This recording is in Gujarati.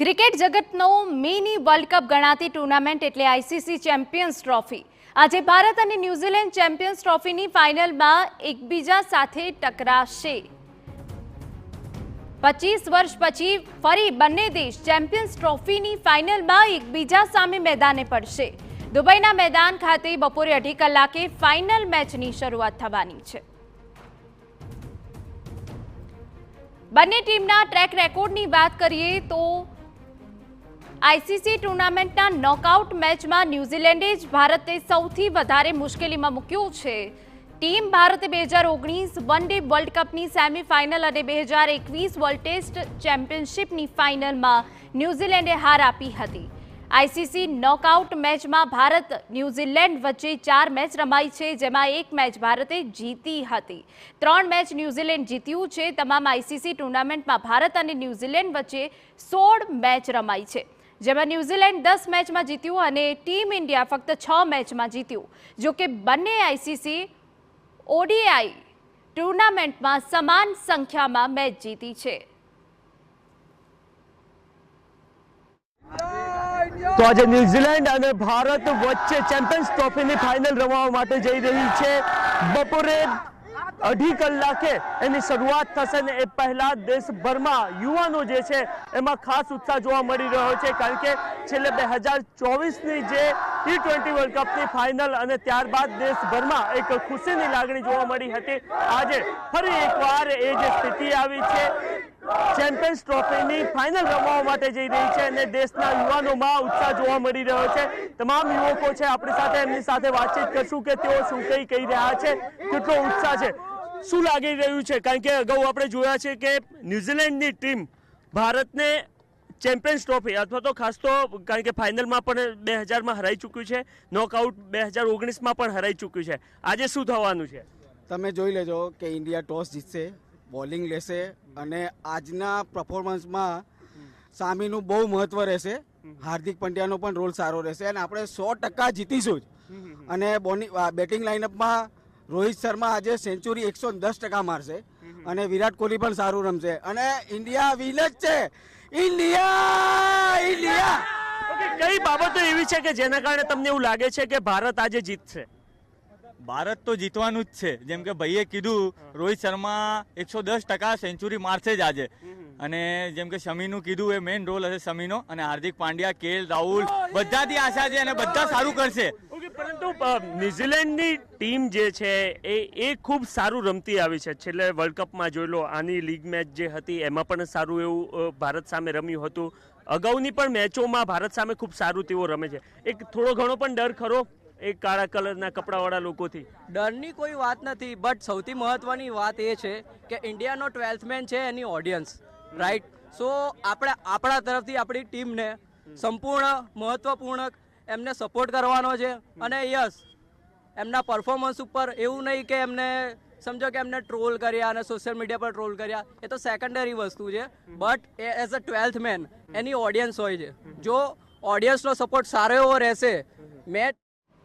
ક્રિકેટ જગતનો મિની વર્લ્ડ કપ ગણાતી ટુર્નામેન્ટ એટલે આઈસીસી ચેમ્પિયન્સ ટ્રોફી। આજે ભારત અને ન્યૂઝીલેન્ડ ચેમ્પિયન્સ ટ્રોફીની ફાઇનલમાં એકબીજા સાથે ટકરાશે। 25 વર્ષ પછી ફરી બંને દેશ ચેમ્પિયન્સ ટ્રોફીની ફાઇનલમાં એકબીજા સામે મેદાને પડશે। દુબઈના મેદાન ખાતે બપોરે 2:30 કલાકે ફાઇનલ મેચની શરૂઆત થવાની છે। બંને ટીમના ટ્રેક રેકોર્ડની વાત કરીએ તો આઈસીસી ટુર્નામેન્ટના નોકઆઉટ મેચમાં ન્યૂઝીલેન્ડે જ ભારતને સૌથી વધારે મુશ્કેલીમાં મૂક્યું છે। ટીમ ભારતે 2019 વન ડે વર્લ્ડ કપની સેમીફાઇનલ અને 2021 વર્લ્ડ ટેસ્ટ ચેમ્પિયનશિપની ફાઇનલમાં ન્યૂઝીલેન્ડે હાર આપી હતી। આઈસીસી નોકઆઉટ મેચમાં ભારત ન્યૂઝીલેન્ડ વચ્ચે 4 મેચ રમાઈ છે, જેમાં 1 મેચ ભારતે જીતી હતી। 3 મેચ ન્યૂઝીલેન્ડ જીત્યું છે। તમામ આઈસીસી ટુર્નામેન્ટમાં ભારત અને ન્યૂઝીલેન્ડ વચ્ચે 16 મેચ રમાઈ છે, જેમાં ન્યૂઝીલેન્ડ 10 મેચમાં જીત્યું અને ટીમ ઇન્ડિયા ફક્ત 6 મેચમાં જીત્યું। જો કે બંને આઈસીસી ઓડીઆઈ ટુર્નામેન્ટમાં સમાન સંખ્યામાં મેચ જીતી છે। તો આજે ન્યૂઝીલેન્ડ અને ભારત વચ્ચે ચેમ્પિયન્સ ટ્રોફીની ફાઇનલ રમવા માટે જઈ રહી છે। બપોરે 2:30 કલાકે એની શરૂઆત થશે ને એ પહેલા દેશભરમાં યુવાનો જે છે એમાં ખાસ ઉત્સાહ જોવા મળી રહ્યો છે, કારણ કે છેલ્લે 2024ની જે T20 વર્લ્ડ કપની ફાઇનલ અને ત્યારબાદ દેશભરમાં એક ખુશીની લાગણી જોવા મળી હતી। આજે ફરી એકવાર એ જે સ્થિતિ આવી છે, ચેમ્પિયન્સ ટ્રોફીની ફાઇનલ રમવા માટે જઈ રહી છે અને દેશના યુવાનોમાં ઉત્સાહ જોવા મળી રહ્યો છે। તમામ યુવકો છે આપણી સાથે, એમની સાથે વાતચીત કરશું કે તેઓ શું કહી રહ્યા છે, કેટલો ઉત્સાહ છે, શું લાગી રહ્યું છે। કારણ કે અગાઉ આપણે જોયા છે કે ન્યૂઝીલેન્ડની ટીમ ભારતને ચેમ્પિયન્સ ટ્રોફી અથવા તો ખાસ તો કારણ કે ફાઇનલમાં પણ 2000માં હરાઈ ચૂક્યું છે, નોકઆઉટ 2019માં પણ હરાઈ ચૂક્યું છે। આજે શું થવાનું છે? તમે જોઈ લેજો કે ઇન્ડિયા ટોસ જીતશે, બોલિંગ લેશે અને આજના પરફોર્મન્સમાં સામીનું બહુ મહત્વ રહેશે। હાર્દિક પંડ્યાનો પણ રોલ સારો રહેશે અને આપણે 100% જીતીશું જ। અને બેટિંગ લાઇનઅપમાં રોહિત શર્મા આજે સેન્ચુરી 110% મારશે અને વિરાટ કોહલી પણ સારું રમશે અને ઇન્ડિયા વિન જ છે। ઇન્ડિયા કઈ બાબતો એવી છે કે જેના કારણે તમને એવું લાગે છે કે ભારત આજે જીતશે? ભારત તો જીતવાનું જ છે। જેમ કે ભાઈએ કીધું, રોહિત શર્મા 110% સેન્ચુરી મારશે જ આજે અને જેમ કે શમીનું કીધું એ મેઇન રોલ હશે શમીનો અને હાર્દિક પાંડ્યા, કેએલ રાહુલ બધાથી આશા છે અને બધા સારું કરશે। પરંતુ ન્યૂઝીલેન્ડની ટીમ જે છે એ ખૂબ સારું રમતી આવી છે। છેલ્લે વર્લ્ડ કપમાં જોઈ લો, આની લીગ મેચ જે હતી એમાં પણ સારું એવું ભારત સામે રમ્યું હતું। અગાઉની પણ મેચોમાં ભારત સામે ખૂબ સારું તેઓ રમે છે। એક થોડો ઘણો પણ ડર ખરો એક કાળા કલરના કપડાવાળા લોકોથી? ડરની કોઈ વાત નથી, બટ સૌથી મહત્વની વાત એ છે કે ઇન્ડિયાનો 12th મેન છે એની ઓડિયન્સ, રાઈટ? સો આપણે આપણા તરફથી આપણી ટીમને સંપૂર્ણ મહત્વપૂર્ણ એમને સપોર્ટ કરવાનો છે અને યસ, એમના પરફોર્મન્સ ઉપર એવું નહીં કે એમને સમજો કે એમને ટ્રોલ કર્યા અને સોશિયલ મીડિયા પર ટ્રોલ કર્યા, એ તો સેકન્ડરી વસ્તુ છે, but as a 12th man એની ઓડિયન્સ હોય છે। જો ઓડિયન્સનો સપોર્ટ સારો એવો રહેશે, મેચ